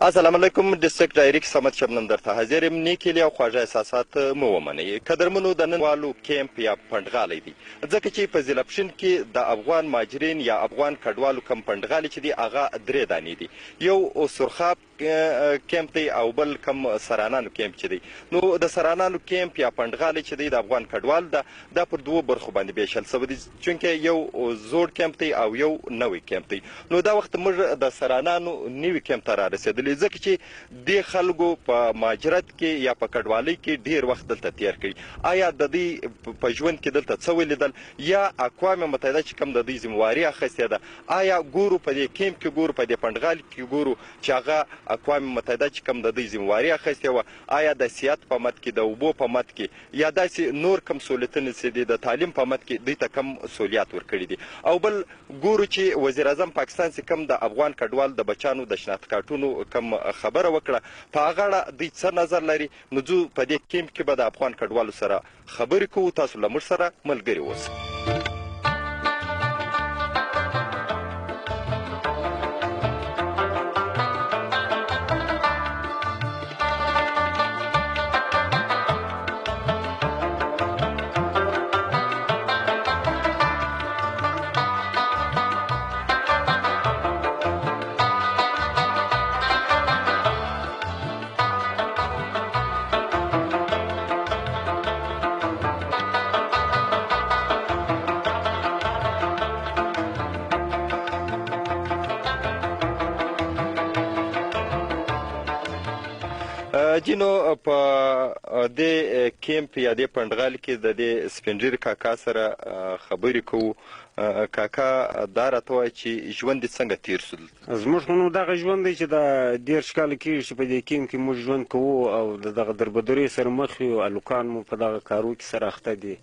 السلام علیکم. ډسټرکټ ډایرکټ صمد شبنم درته حاضر یم. نیک هیلې او خواږه احساسات مو ومنئ. قدرمنو، د نن والو کیمپ یا پنډغالی دی، ځکه چې په ضلع پښین کې د افغان مهاجرین یا افغان کډوالو کم پنډغالي چې دی هغه 3 دانې دي. یو سرخاب کیمپ دی او بل کم سرانانو کیمپ چې دی. نو د سرانانو کیمپ یا پنډغالی چې دی د افغان کډوال ده، دا پر 2 برخو باندې بیشل سوی دی، چونکې یو زوړ کیمپ دی او یو نوی کیمپ دی. نو دا وخت موږ د سرانانو نوي کیمپ ته رارسېدلي، ځکه چې دې خلکو په مهاجرت کې یا په کډوالۍ کې ډیر وخت دلته تیر کړي. آیا د دوی په ژوند کې دلته څه ولیدل یا اقوام متحده چې کوم د دوی ذمواري اخیستې ده، آیا ګورو په دې کیمپ کې، ګورو په دې پنډغال کې ګورو چې هغه اقوام متحده چې کوم د دوی ذمواري اخیستې وه، آیا د صحت په مد کې، د اوبو په مد کې یا داسې نور کم سهولتونه چې دي د تعلیم په مد کې دوی ته کم سهولیات ورکړي دي. او بل ګورو چې وزیر اعظم پاکستان چې کوم د افغان کډوال د بچانو د شناخت کارتونو کم خبره وکړه، په هغه اړه دوی څه نظر لري. نو ځو په دې کیمپ کې به د افغان کډوالو سره خبرې کوو. تاسو له موږ سره ملګري اوسئ. جینو په دې کیمپ یا دې پنډغال کې د دې سپینډیر کاکا سره خبرې کوو. کاکا دا راته وایي چې ژوند دې څنګه تیر سول؟ زموږ خو نو دغه ژوند دی چې د 13 کاله کېږي چې په دې کیمپ کې موږ ژوند کوو او د دغه دربدرۍ سره مخ یو. هلکان مو په دغه کارو کې سره اخته دي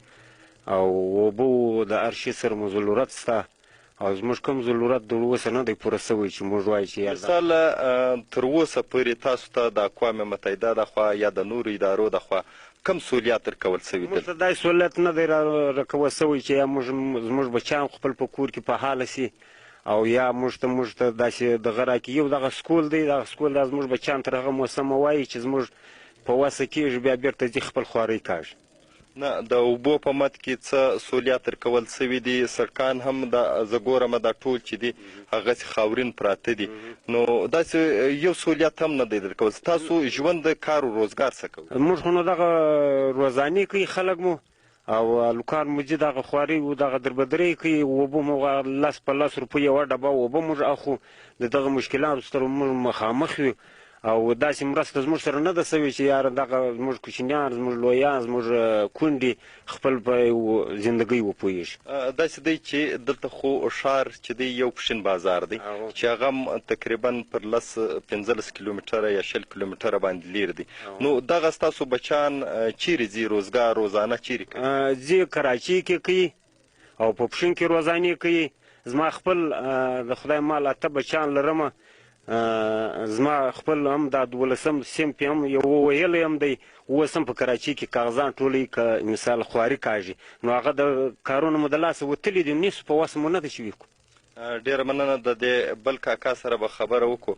او اوبو د هر شي سره مو ضرورت شته او زموږ کوم ضرورت تر اوسه نه دی پوره سوی چې موږ وایو چې مثال تر اوسه پورې تاسو ته د اقوام متحده د خوا یا د نورو ادارو د خوا کم سهولیات ورکول سوي دي؟ موږ ته دا سهولیت نه دی راکول سوی چې یا زموږ بچیان خپل په کور کې په حاله سي او یا موږ ته داسې دغه راکړي. یو دغه سکول دی، دغه سکول دا زموږ بچیان تر هغه موسمه وایي چې زموږ په وسه کېږي بیا بیرته ځي خپل خوارۍ کاږي. نه، د اوبو په مد کې څه سهولیات ورکول سوي دي؟ سړکان هم زه ګورم دا ټول چې دي هغسې خاورین پراته دي، نو داسې یو سهولیت هم نه دی درکول. تاسو ژوند د کار و روزګار څه کوئ؟ موږ خو نو دغه روزانې کوي خلک مو او هلکان مو ځي دغه خوارۍ و دغه دربدرۍ کوي. اوبه مو 10 په 10 روپۍ یوه ډبه اوبه موږ اخو. د دغه مشکلاتو سره موږ مخامخ یو او داسې مرسته زموږ سره نه ده سوې چې یاره دغه زموږ کوچنیان، زموږ لویان، زموږ کونډې خپل په زندګۍ وپوهېږي. داسې دی چې دلته خو ښار چې دی یو پښین بازار دی چې هغه هم تقریبا پر 15 کیلومتره یا 20 کیلومتره باندې لیر دی. نو دغه ستاسو بچیان چیرې ځي روزګار روزانه چیرې کوي؟ ځي کراچۍ کې کوي او په پښین کې روزانې کوي. زما خپل د خدای مال 8 بچیان لرمه. زما خپل هم دا 12 صنف هم یو ویلی هم دی، اوس هم په کراچۍ کې کاغذان ټولوي که مثال خواري کاږي. نو هغه د کارونه مو د لاسه وتلي دي، نیسو په وسه مو نه ده چې وکړو. ډېره مننه. د دې بل کاکا سره به خبره وکړو.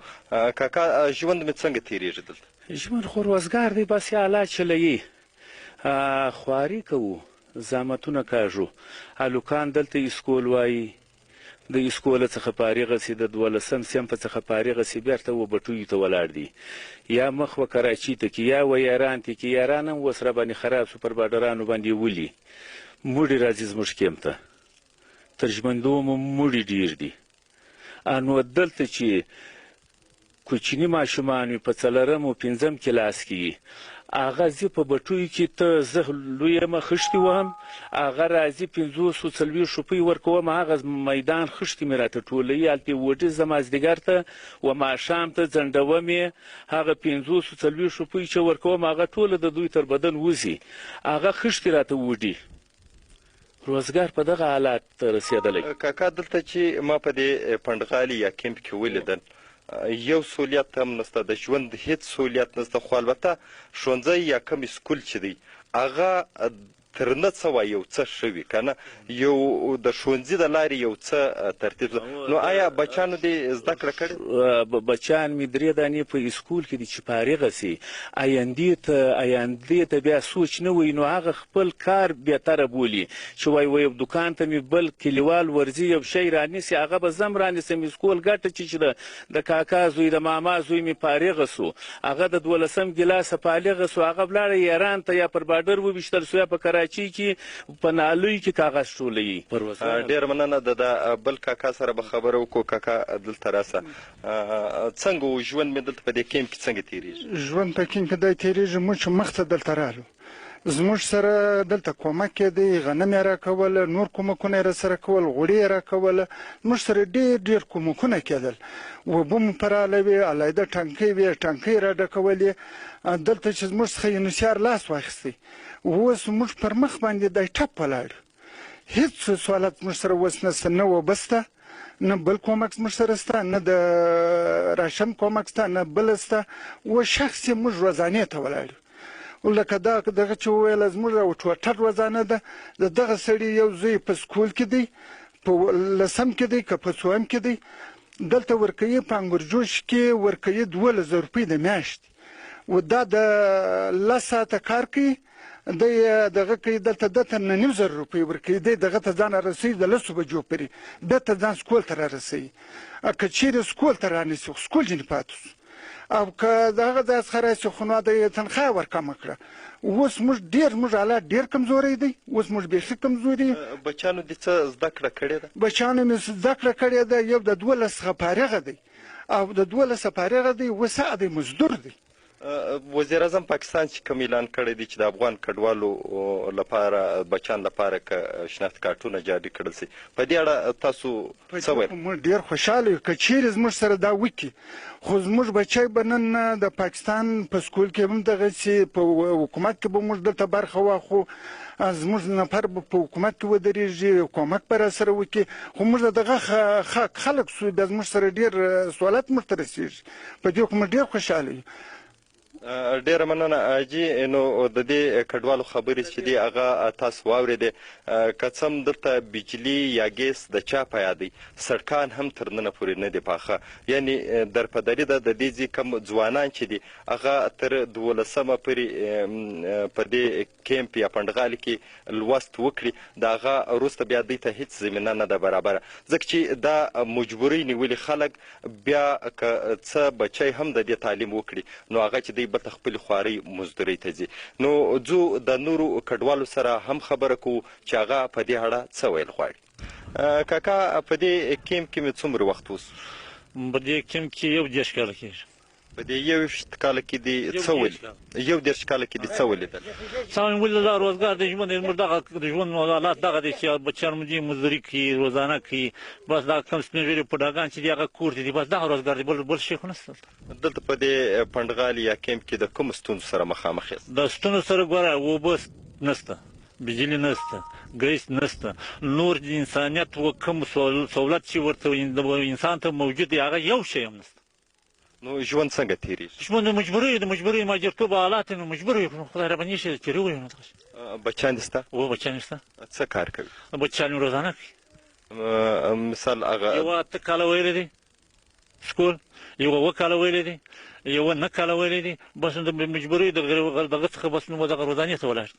کاکا، ژوند مې څنګه تېرېږي دلته؟ ژوند خو روزګار دی، بس یې حالات چلوي، خواري کوو، زحمتونه کاږو. هلکان دلته اسکول وایي، د اسکوله څخه فارغه سي، د 12 صنف څخه فارغه سي، بیرته و بټویو ته ولاړ دي، یا مخ و کراچۍ ته کې یا و یاران ته کې. یاران هم اوس راباندې خراب سو، پر بارډرانو باندې ولي. موړي راځي زموږ کیمپ ته، تر ژمنډو مو موړي ډېر دي. نو دلته چې کوچني ماشومان وي په 4م او 5م کلاس کې هغه ځي په بټویو کې، ته زه لوی یم خښتې وهم، هغه راځي 540 روپۍ ورکوم، هغه میدان خښتې مې راته ټولوي، هلته وډي زه مازدیګر ته و ماښام ته ځنډوم یې، هغه 540 روپۍ چې ورکوم هغه ټوله د دوی تر بدن وځي، هغه خښتې راته وډي. روزګار په دغه حالات ته رسېدلی. کاکا، دلته چې ما په دې پنډغالي یا کیمپ کې ولیدل یو سهولیت هم نشته، د ژوند هیڅ سهولیت نشته، خو البته ښوونځی یا کوم سکول چې دی هغه تر نه څه وایي یو څه ښه وي که نه یو د ښوونځي د لارې یو څه ترتیب نو آیا بچیانو دې زده کړه کړې؟ بچیان مې 3 دانې په اسکول کې دي چې فارغه سي آیندې ته بیا سوچ نه وي نو هغه خپل کار بهتره بولي چې وایي یو دوکان ته مې بل کلیوال ورځي یو شی رانیسي هغه به زه هم رانیسم اسکول ګټه چې د کاکا زوی د ماما زوی مې فارغه سو هغه د 12 ګلاسه فارغه سو هغه ولاړه ایران ته یا پر بارډر وویشتل سو یا په کراچۍ کې په نالوی کې کاغذ ټولوي. ډېره مننه د بل کاکا سره به خبره وکړو. کاکا دلته راسه څنګه و ژوند مې دلته په دې کیمپ کې څنګه تېرېږي؟ ژوند په کیمپ کې دی تېرېږي موږ چې مخته دلته رالو زموږ سره دلته کومک کېدی غنم یې راکول نور کومکونه یې راسره کول غوړي یې راکوله موږ سره ډېر کومکونه کېدل اوبه مو پراله وې علیحده ټانکۍ وې ټانکۍ را ډکولې دلته چې زموږ څخه یونیسیار لاس واخیستی اوس موږ پر مخ باندې دی ټپ ولاړ هېڅ سوالات زموږ سره اوس نشته نه اوبه شته نه بل کومک زموږ سره شته نه د راشن کومک شته نه بل شته اوس شخص یې موږ روزانې ته ولاړ لکه دغه چې وویله زموږ ټوټر روزانه ده د دغه سړي یو زوی په سکول کې دی په 10 کې دی که په 2 کې دی دلته ورکوي په انګورجوش کې ورکوي 12,000 روپۍ د میاشتې و دا د 10 ساعته کار کوي دی دغه کوي دلته دته 9,500 روپۍ ورکوي دی دغه ته ځان رارسوي د 10 بجو پورې بېرته ځان سکول ته رارسوي که چیرې سکول ته رانیسي سکول ځینې پاتې سو او که دغه ځای څخه راسي خو نو د تنخواه ورکمه کړه اوس موږ حالات ډېر کمزوری دی اوس موږ بیخي کمزوري بچیانو دې څه زده کړه کړې ده؟ بچیانو مې زده کړه کړې ده یو د 12 څخه فارغه دی او د 12 فارغه دی اوس دی مزدور دی. وزیر اعظم پاکستان چې کوم اعلان کړی دی چې د افغان کډوالو لپاره بچیان لپاره که شناخت کارتونه جاري کړل شي په دې اړه تاسو څه وایئ؟ موږ ډېر خوشحاله یو که چیرې زموږ سره دا وکړي خو زموږ بچی به نن د پاکستان په سکول کې هم دغسې په حکومت کې به موږ دلته برخه واخلو زموږ نفر به په حکومت کې ودرېږي کومک به راسره وکړي خو موږ د دغه خلک سو بیا زموږ سره ډېر سوالات موږ ته رسېږي په دې خو موږ ډېر خوشحاله یو. ډېره مننه حاجي نو د دې کډوالو خبرې چې دي هغه تاسو واورېدې که څه هم دلته بجلي یا ګیس د چا په یاد دی سړکان هم تر ننه پورې نه دي پاخه یعنې درپدري ده د دې ځای کم ځوانان چې دي هغه تر 12مه پورې په دې کیمپ یا پنډغالي کې لوست وکړي د هغه وروسته بیا دوی ته هېڅ زمینه نه ده برابره ځکه چې دا مجبورۍ نیولي خلک بیا که څه بچی هم د دې تعلیم وکړي نو هغه چې دوی بته خپلې خوارۍ مزدورۍ ته ځي نو ځو د نورو کډوالو سره هم خبره کوو چې هغه په دې اړه څه ویل غواړي. کاکا په دې کیمپ کې مې څومره وخت اوس؟ په دې کیمپ کې 21 کاله کېږي. په دې 21 کاله کې دې څه ولیدل؟ 21 کاله کې دې څه ولیدل؟ څه مې ولیدل دا روزګار د ژوند زموږ دغه د ژوند حالات دغه دی چې بچیان مو دي مزدوري کوي روزانه کوي بس دا کم سپین ږیري بوډاګان چې دي هغه کور ته دي بس دغه روزګار دی بل شی خو نشته. دلته په دې پنډغالي یا کیمپ کې د کومو ستونزو سره مخامخ یاست؟ د ستونزو سره ګوره اوبه نشته بجلی نشته ګیس نشته نور د انسانیت کوم سهولت چې ورته انسان ته موجود دی هغه یو شی هم نشته. نو ژوند څنګه تېرېږي؟ ژوند د مجبورۍ مهاجرتوب حالات نو مجبور یو خدای رباني شي تېرې وایو نو بچیان دې شته؟ او بچیان شته. څه کار کوي؟ بچیان روزانه کوي مثال هغه یو 8 کاله ویلی دی سکول یو 7 کاله ویلی دی یو 9 کاله ویلی دی بس د مجبورۍ دغه څخه بس نو دغه روزانې ته ولاړ.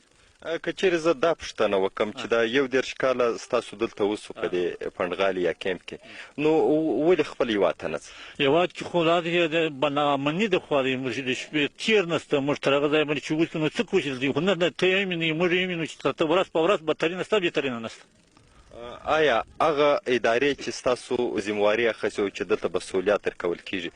که چیرې زه دا پوښتنه وکړم چې دا 21 کاله ستاسو دلته اوسو په دې پنډغالي یا کیمپ کې نو ولې خپل هېواد ته نه ځئ؟ هېواد کې خو دا د ناامني د خوا دی د شپې تېر نشته موږ تر هغه ځایه باندې چې وځو نو څه کوشش دی خو نه ته یې وینې موږ یې وینو چې ورځ په ورځ بدترینه شته بهترینه نشته. آیا هغه ادارې چې ستاسو ذمواري اخیستې وه چې دلته به سهولیات درکول کېږي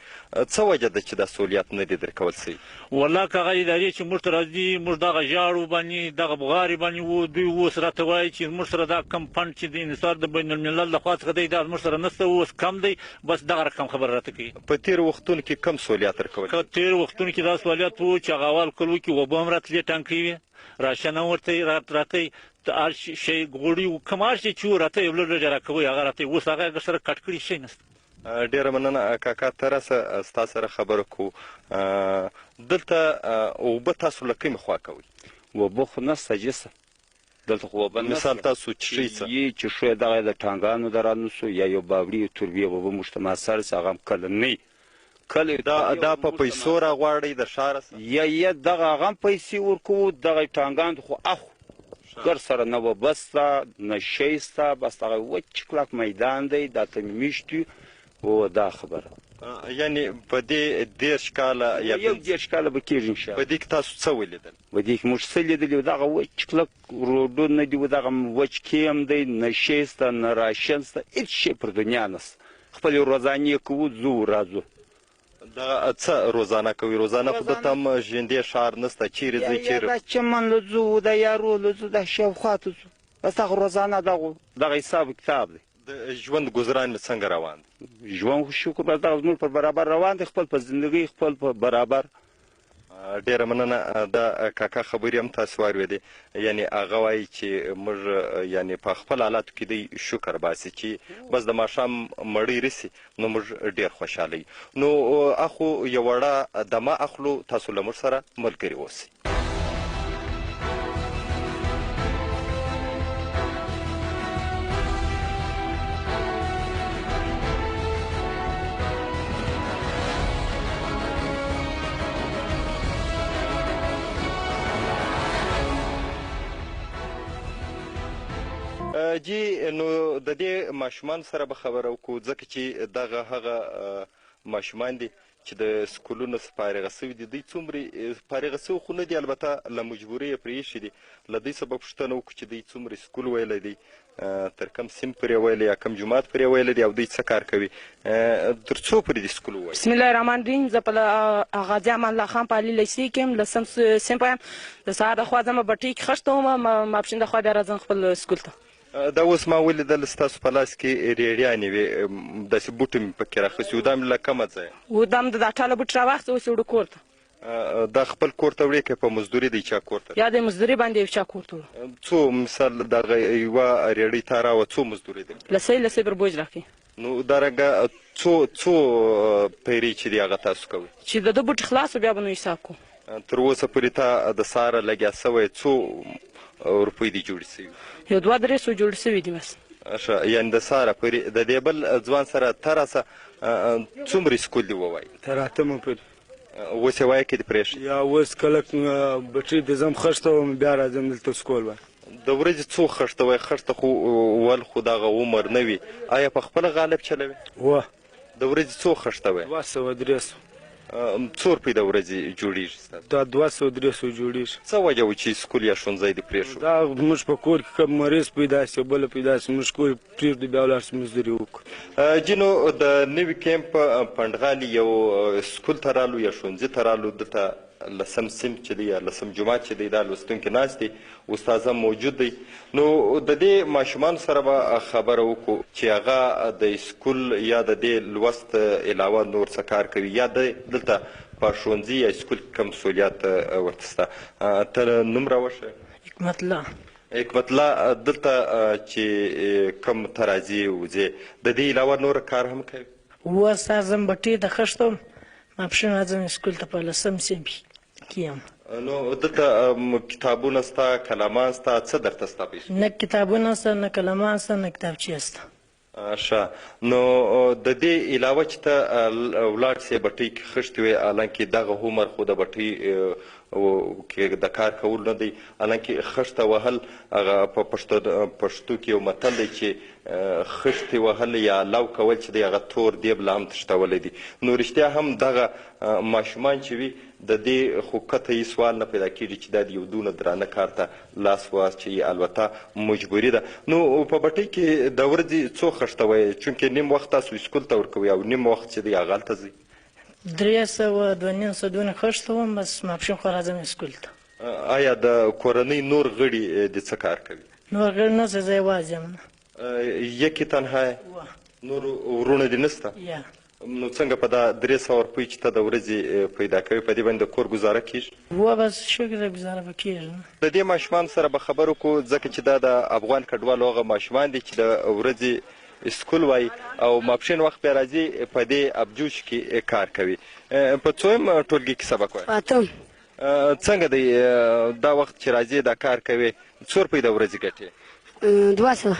څه وجه ده چې دا سهولیات نه دي درکول سوي؟ والله که هغه ادارې چې موږ ته راځي موږ دغه ژاړو باندې دغه بغارې باندې وو دوی اوس راته وایي چې موږ سره دا کم فنډ چې د انحصار د بین الملل لخوا څخه دی دا موږ سره نشته اوس کم دی بس دغه رقم خبره راته کوي. په تېرو وختونو کې کم سهولیات درکول؟ که تېرو وختونو کې دا سهولیات وو چې هغه اول کلو کې اوبه هم راتلې ټانکۍ وې راشن هم ورته راته هر شی غوړي کوم هر شی چې راته یو لږ راکوي هغه راته اوس هغه سره کټ کړي شی نشته. ډېره مننه کاکا ته راسه ستا سره خبره کوو دلته اوبه تاسو له کومې خوا کوئ؟ اوبه خو نشته جسه دلته خو اوبه نشته. مثال تاسو څښئ څه؟ چې ښه دغه د ټانګانو د رانوسو یا یو باوري توربې اوبه موږ ته ماسر سي هغه هم کلنۍ دا په پیسو راغواړئ د ښاره څخه؟ یا دغه هغه هم پیسې ورکوو دغه ټانګان خو اخو ګر سره نه وه بس ته نه شی شته بس هغه وچ کلک میدان دی دا ته مې میشتي و دا خبره یعنې په دې 10 کاله یا یو 10 کاله به کېږي انشاءالله. په دې کې تاسو څه ولیدل؟ په دې کې موږ څه لیدلي دغه وچ کلک روډونه دي دغه وچ کیم دی نه شی شته نه راشن شته هېڅ شی پر دنیا نشته. خپلې روزانې کوو ځو راځو. دا څه روزانه کوي؟ روزانه خو دلته هم ژوندی ښار نشته. چیرې ځئ چیرې؟ دا چمن له ځو د یارو له ځو دا شاوخوا ته ځو بس هغه روزانه دغه حساب کتاب دی. د ژوند ګزاران څنګه روان دی؟ ژوند خو شکر بس دغه زموږ پر برابر روان دی خپل په زندګۍ خپل په برابر. ډېره مننه. دا کاکا خبرې هم تاسو واورېدې یعنې هغه وایي چې موږ یعنې په خپل حالاتو کې دی شکر باسي چې بس د ماښام مړۍ رسي نو موږ ډېر خوشحاله یو. نو اخو یو وړه دمه اخلو تاسو له موږ سره ملګري اوسئ. جی نو د دې ماشومان سره به خبره وکړو ځکه چې دغه هغه ماشومان دي چې د سکولونو څخه فارغه سوي دي. دوی څومره فارغه سوي خو نه دي البته له مجبورۍ یې پرې ایښي دي. له دوی څخه به پوښتنه وکړو چې دوی څومره سکول ویلی دی تر کوم سیم پورې ویلی یا کوم جومات پورې ویلی دی او دوی څه کار کوي تر څو پورې دي سکول وویل؟ بسم الله الرحمن الرحیم. زه په غازي امان الله خان په علي لیسې کې یم لسم صنف یم. د سهار د خوا ځم بټۍ کې خښته وم ماپښین د خوا بیا راځم خپل سکول ته. دا اوس ما ولیدل ستاسو په لاس کې ریډیانې وې داسې بوټ مې پکې راخیستي و دا مې له کومه ځایه؟ و دا مې د ټاله بوټ راواخیسته اوس یې وړو کور ته. دا خپل کور ته وړې که په مزدوري دی چا کور ته؟ یا د مزدوري باندې یو چا کور ته وړو. څو مثال دغه یوه ریډۍ تا راوه څو مزدوري دی؟ لسۍ بربوج راکوي. نو دارنګه څو پیرې چې دي هغه تاسو کوئ؟ چې د ده بوټ خلاص بیا به نو حساب کوو. تر اوسه پورې تا د سهاره لګیا سوی څو روپۍ دي جوړې سوي؟ یو 2-3 جوړ سوي دي بس. ښه یعنې د سهاره پورې د دې بل ځوان سره ته راسه څومره سکول دي ووایي؟ تر 8مه پورې. اوس یې وایه که دې پرېښي؟ یا اوس کله بټۍ د ځم خښته وم بیا راځم دلته سکول وای. د ورځې څو خښته وایي؟ خښته خو ول خو دغه عمر نه وي. آیا په خپله غالب چلوي؟ وه. د ورځې څو خښته وایي؟ 200-300. څو روپۍ د ورځې جوړېږي ستاسو؟ دا 200-300 جوړېږي. څه وجه و چې سکول یا ښوونځی دې پرېښود؟ دا موږ په کور کې کوم مریض پیدا سي بله پیدا سي موږ کور پرېږدو بیا ولاړ سو مزدوري وکړو. جینو د نوي کیمپ پنډغالي یو سکول ته رالو یا ښوونځي ته رالو دلته لسم صنف چې دی یا لسم جومات چې دی دا لوستونکي ناست دي استاد هم موجود دی. نو د دې ماشومانو سره به خبره وکړو چې هغه د سکول یا د دې لوست علاوه نور څه کار کوي یا دلته په ښوونځي یا سکول کې کوم مسؤلیت ورته شته. ته نوم راوښیه؟ حکمت الله. حکمت الله دلته چې کوم ته راځې وځې د دې علاوه نور کار هم کوي؟ اوس ځم بټۍ ته خښته وم ماپښین راځم سکول ته په لسم صنف کې یم. نو دلته کتابونه شته قلمان شته څه درته شته؟ نه کتابونه شته نه قلمان شته نه کتابچې شته. ښه نو د دې علاوه چې ته ولاړ سې بټۍ کې خښتې وې حالانکې دغه عمر خو د بټۍ کې د کار کول نه دی حالانکې خښته وهل هغه په پښتو کې یو متل دی چې خښتې وهل یا لو کول چې دی هغه تور دیب لا هم تښتولی دی. نو رښتیا هم دغه ماشومان چې وي د دې خو قطعي سوال نه پیدا کېږي چې دا د یو دونه درانه کار ته لاس واچوي البته مجبوري ده. نو په بټۍ کې د ورځې څو خښته وایي چونکې نیم وخت تاسو سکول ته ورکوئ او نیم وخت چې دی هغه هلته ځئ؟ 300-200 خښته وم بس ماپښین خو راځم سکول ته. آیا د کورنۍ نور غړي د څه کار کوي؟ نور غړي نشته زه یوازې یم. یکې تنها نور وروڼه دې نشته؟ نو څنګه په دا 300 روپۍ چې ته د ورځې پیدا کوې په دې باندې د کور ګزاره کېږي؟ وه بس شکر ګزاره به کېږي. د دې ماشومانو سره به خبرې وکړو ځکه چې دا د افغان کډوالو هغه ماشومان دي چې د ورځې سکول وایي او ماپښین وخت بیا راځي په دې ابجوش کې کار کوي. په څویم ټولګي کې سبق وایي؟ څنګه دی دا وخت چې راځې دا کار کوې څو روپۍ د ورځې ګټې 200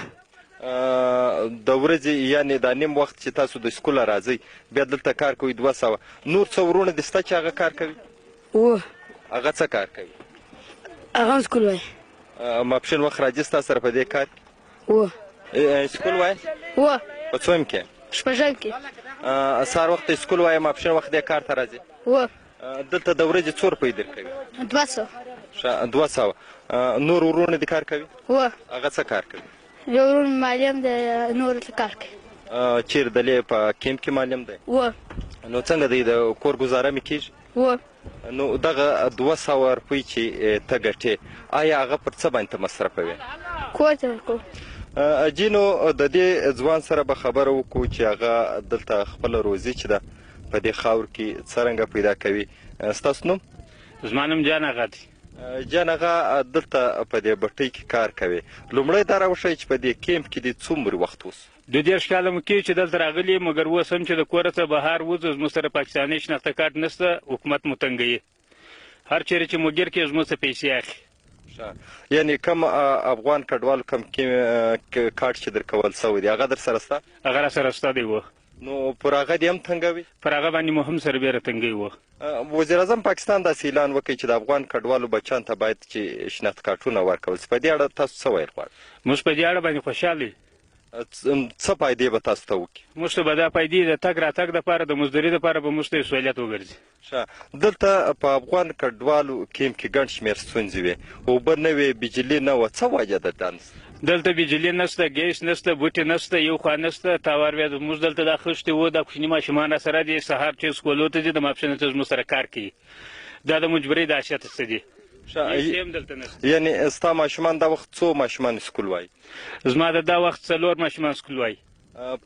د ورځې یعنې دا نیم وخت چې تاسو د سکوله راځئ بیا دلته کار کوئ 200 نور څه ورونه دې شته چې هغه کار کوي هغه څه کار کوي هغه سکول وایي ماپښین وخت راځي ستا سره په دې کار سکول وایي په څوم کې شپږم کې سهار وخت سکول وایي ماپښین وخت دې کار ته راځي دلته د ورځې څو روپۍ درکوي 200 نور ورونه دې کار کوي هغه څه کار کوي یو ورور معلم دی نور کار کوي چیرې دلې په کیمپ کې معلم دی نو څنګه دی د کور ګزاره مې کېږي نو دغه 200 روپۍ چې ته ګټې آیا هغه پر څه باندې ته مصرفوې کور ته ورکوم جینو د دې ځوان سره به خبره وکړو چې هغه دلته خپله روزي چې ده په دې خاور کې څرنګه پیدا کوي ستاسو نوم زما نوم جان اغا دی جان اغا دلته په دې بټۍ کې کار کوي لومړی دا راوښیئ چې په دې کیمپ کې دې څومره وخت اوس 2 کاله مو کېږي چې دلته راغلي مګر اوس هم چې د کوره څخه بهر وځو زموږ سره پاکستاني شناخته کارت نشته حکومت مو تنګوي هر چیرې چې مو ګیر کې زموږ څخه پیسې اخلي یعنې کم افغان کډوالو کم کارت چې درکول سوی دی هغه در سره شته هغه راسره شته دی نو پر هغه دې هم تنګوي پر هغه باندې مو هم سربیره تنګوي وزیر اعظم پاکستان داسې اعلان وکړي چې د افغان کډوالو بچیانو ته باید چې شناخت کارتونه ورکول شي په دې اړه تاسو څه ویل غواړئ موږ په دې اړه باندې خوشحاله یو څه فایدې به تاسو ته وکړي موږ ته به دا فایدې د تګ راتګ دپاره د مزدوري دپاره به موږ ته یو سهولیت وګرځي دلته په افغان کډوالو کیمپ کې ګڼ شمېر ستونزې وې اوبه نه وې بجلي نه وه څه وجه ده دا دلته بجلي نشته ګیس نشته بوټي نشته یو خوا نشته تاوار بیا موږ دلته دا خښتې وو دا کوچني ماشومان راسره دي سهار چې سکولو ته ځي د ماپښینه ته زموږ سره کار کوي دا د مجبورۍ د حیثیت څه دي یعنې ستا ماشومان دا وخت څو ماشومان سکول وایي زما د دا وخت 4 ماشومان سکول وایي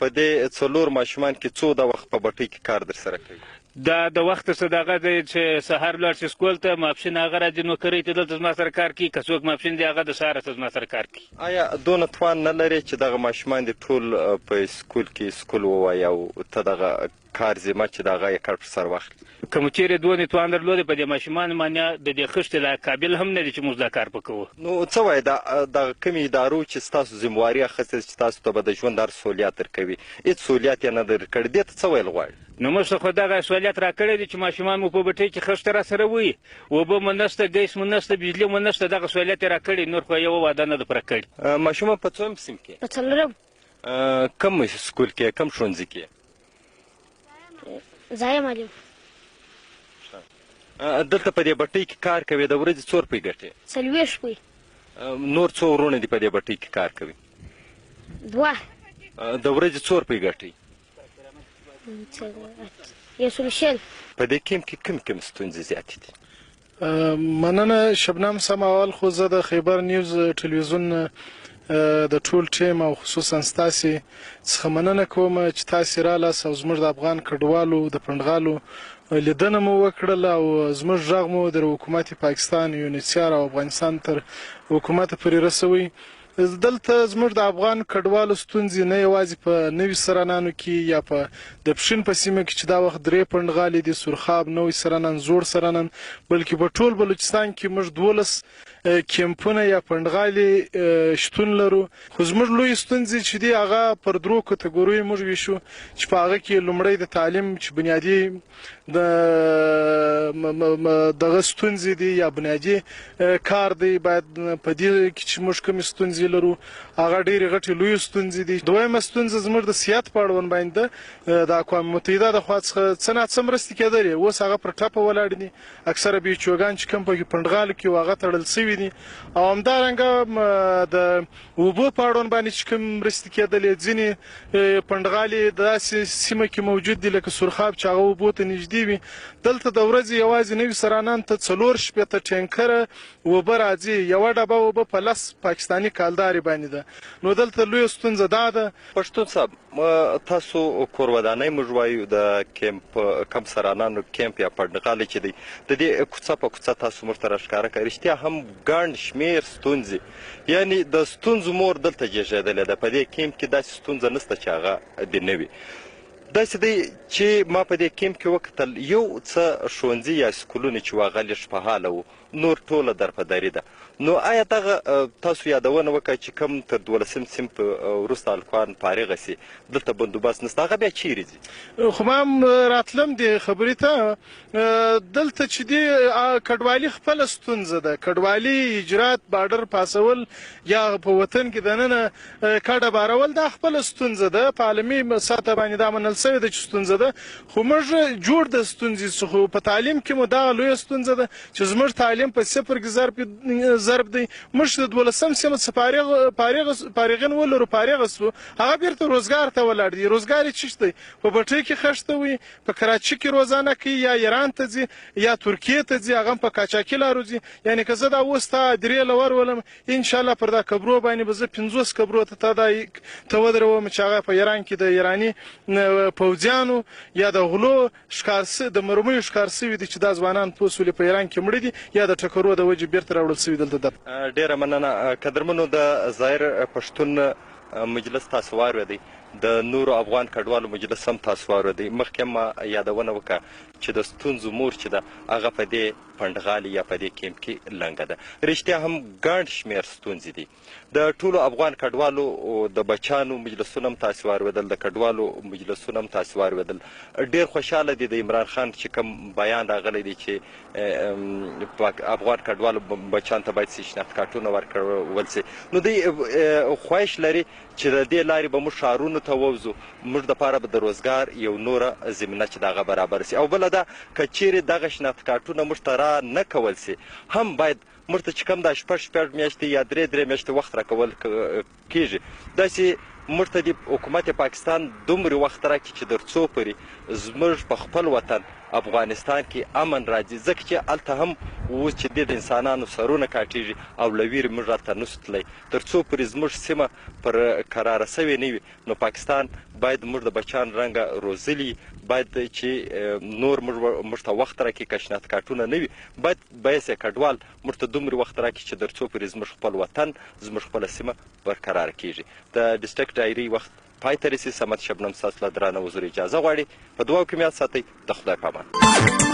په دې 4 ماشومان کې څو د وخت په بټۍ کې کار در سره کوي دا د وخت څه دغه دی چې سهار لاړ شي سکول ته ماپښین هغه راځي نوکرۍ ته دلته زما سره کار کوي که څوک ماپښین دی هغه د سهاره ته زما سره کار کوي آیا دونه توان نه لرې چې دغه ماشومان دې ټول په سکول کې سکول ووایي او ته دغه کار ذمه چې د هغه یې کار پر سر واخلي که مو چیرې دونه توان درلودی په دې ماشومان باندې د دې خښتې لا قابل هم نه دي چې موږ دا کار وکړو نو څه وایي دغه کومې ادارو چې ستاسو ذمواري اخیستې چې تاسو ته به د ژوند هر سهولیات درکوي هېڅ سهولیت یې نه درکړی دې ته څه ویل غواړي نو موږ ته خو دغه سهولیت راکړی دی چې ماشومان مو په بټۍ کې خښته راسره وي اوبه مو نشته ګیس مو نشته بجلي مو نشته دغه سهولیت یې راکړی نور خو یوه واده نه ده پوره کړي ماشومان په څوم قسم کې په څلورم کم سکول کې کم ښوونځي کې ځایم معلم دلته په دې بټۍ کې کار کوي د ورځې څو روپۍ ګټې 40 روپۍ نور څو ورونه دي په دې بټۍ کې کار کوي 2 د ورځې څو روپۍ ګټې 100 په دې کیمپ کې کوم ستونزې زیاتې دي مننه شبنم سم اول خو زه د خیبر نیوز ټلویزیون د ټول ټیم او خصوصا ستاسې څخه مننه کوم چې تاسې رالاست او زموږ د افغان کډوالو د پنډغالو لیدنه مو وکړل او زموږ غږ مو د حکومت پاکستان یونیسیار او افغانستان تر حکومت پورې رسوي دلته زموږ د افغان کډوالو ستونزې نه یوازې په نوي سرانانو کې یا په د پښین په سیمه کې چې دا وخت 3 پنډغالي دي سرخاب نوی سرانان زوړ سرانان بلکې په ټول بلوچستان کې موږ 12 کیمپونه یا پنډغالي شتون لرو خو زموږ لوی ستونزې چې دي هغه پر 3 کټګوریو موږ ویشو چې په هغه کې لومړی د تعلیم چې بنیادي دغه ستونزې دي یا بنیادي کار دی باید په دې کې چې موږ کومې ستونزې لرو هغه ډېرې غټې لوی ستونزې دي دویمه ستونزه زموږ د صحت په اړوند باندې د اقوام متحده د خوا څخه څه ناڅه مرستې کېدلې اوس هغه پر ټپه ولاړ دي اکثره بیچوګان چې کوم پکې پنډغالو کې هغه تړل سوي دي او همدارنګه د اوبو په اړوند باندې چې کوم مرستې کېدلې ځینې پنډغالي داسې سیمه کې موجود دي لکه سرخاب چې هغه اوبو ته نږدې وي دلته د ورځې یوازې نوي سرانان ته 4 شپېته ټینکره اوبه راځي یوه ډبه اوبه په 10 پاکستاني کالدارې باندې ده نو دلته لویه ستونزه دا ده پښتون صاحب تاسو کور ودانۍ موږ وایو د کیمپ کم سرانانو کیمپ یا پنډغالي چې دی د دې کوڅه په کوڅه تاسو موږ ته راښکاره کړئ رښتیا هم ګڼ شمېر ستونزې یعنې د ستونزو مور دلته زیږېدلې ده په دې کیمپ کې داسې ستونزه نشته چې هغه دې نه وي داسې دی چې ما په دې کیمپ کې وکتل یو څه ښوونځي یا سکولونه چې واغه لږ فعاله وو، نور ټوله درپدري ده. نو آیا دغه تاسو یادونه وکړه چې کوم تر 12 صنف وروسته هلکان فارغه سي دلته بندوبست نشته، هغه بیا چیرې ځي؟ خو ما هم راتلم دې خبرې ته. دلته چې دی کډوالي خپله ستونزه ده، کډوالي هجرات بارډر پاسول یا په وطن کې دننه کډه بارول دا خپله ستونزه ده، په عالمي سطح باندې دا منل سوې ده چې ستونزه ده. خو موږ جوړ د ستونزې څخه په تعلیم کې مو دغه لویه ستونزه ده چې زموږ تعلیم په 0 کې ضرب دی. موږ د 12 صنف څخه فارغین ولرو، فارغ سو، هغه بیرته روزګار ته ولاړ دي. روزګار یې چیرته دی؟ په بټۍ کې خښته وي، په کراچي کې روزانه کوي، یا ایران ته ځي یا ترکیې ته ځي، هغه هم په قاچاقي لارو ځي. یعنې که زه دا اوس تا 3 لور ولم انشاءالله پر دا کبرو باندې به زه 50 کبرو ته ودروم چې هغه په ایران کې د ایراني پوځیانو یا د غلو د مرمیو ښکار سوي دي چې دا ځوانان پوسولې په ایران کې مړه دي یا د ټکرو د وجې بیرته راوړل سوي دلته. ډیره مننه. قدرمنو، د ظاهر پښتون مجلس تاسو واورېدئ، د نورو افغان کډوالو مجلس هم تاسو واورېدئ. مخکې ما یادونه وکړه چې د ستونزو مور چې ده هغه په دې پنډغالي یا په دې کیمپ کې لنګه ده. رښتیا هم ګڼ شمېر ستونزې دي. د ټولو افغان کډوالو د بچیانو مجلسونه هم تاسو واورېدل، د کډوالو مجلسونه هم تاسو واورېدل. ډېر خوشحاله دي د عمران خان چې کوم بیان راغلی دی چې افغان کډوالو بچیانو ته باید شناخت کارتونه ورکړل سي. نو دوی خواهش لري چې د دې لارې به موږ ښارونو ته ووځو، موږ دپاره به د روزګار یو نوره زمینه چې دغه برابر سي. او بله ده که چیرې دغه شناخت کارتونه موږ ته را نه کول سي، هم باید موږ ته چې کوم دا 6 میاشتې یا 3 میاشتې وخت راکول کېږي، داسې موږ ته د حکومت پاکستان دومره وخت راکړي چې تر څو پورې زموږ په خپل وطن افغانستان کې امن راځي. ځکه چې هلته هم اوس چې د انسانانو سرونه کاټېږي او له ویرې موږ هلته نسو تللی. تر څو پورې زموږ سیمه پر قراره سوې نه وي، نو پاکستان باید موږ د بچیانو رنګه روزلي، باید چې نور موږ ته وخت راکړي، که شناخت کارتونه نه وي باید بایسې کډوال موږ ته دومره وخت راکړي چې تر څو پورې زموږ خپل وطن، زموږ خپله سیمه برقراره کېږي. د ډسټرکټ ډایري وخت پای ته رسي. صمد شبنم ستاسو له درانه حضور اجازه غواړي. په دعاو کې مې یاد ساتئ. د خدای په امان.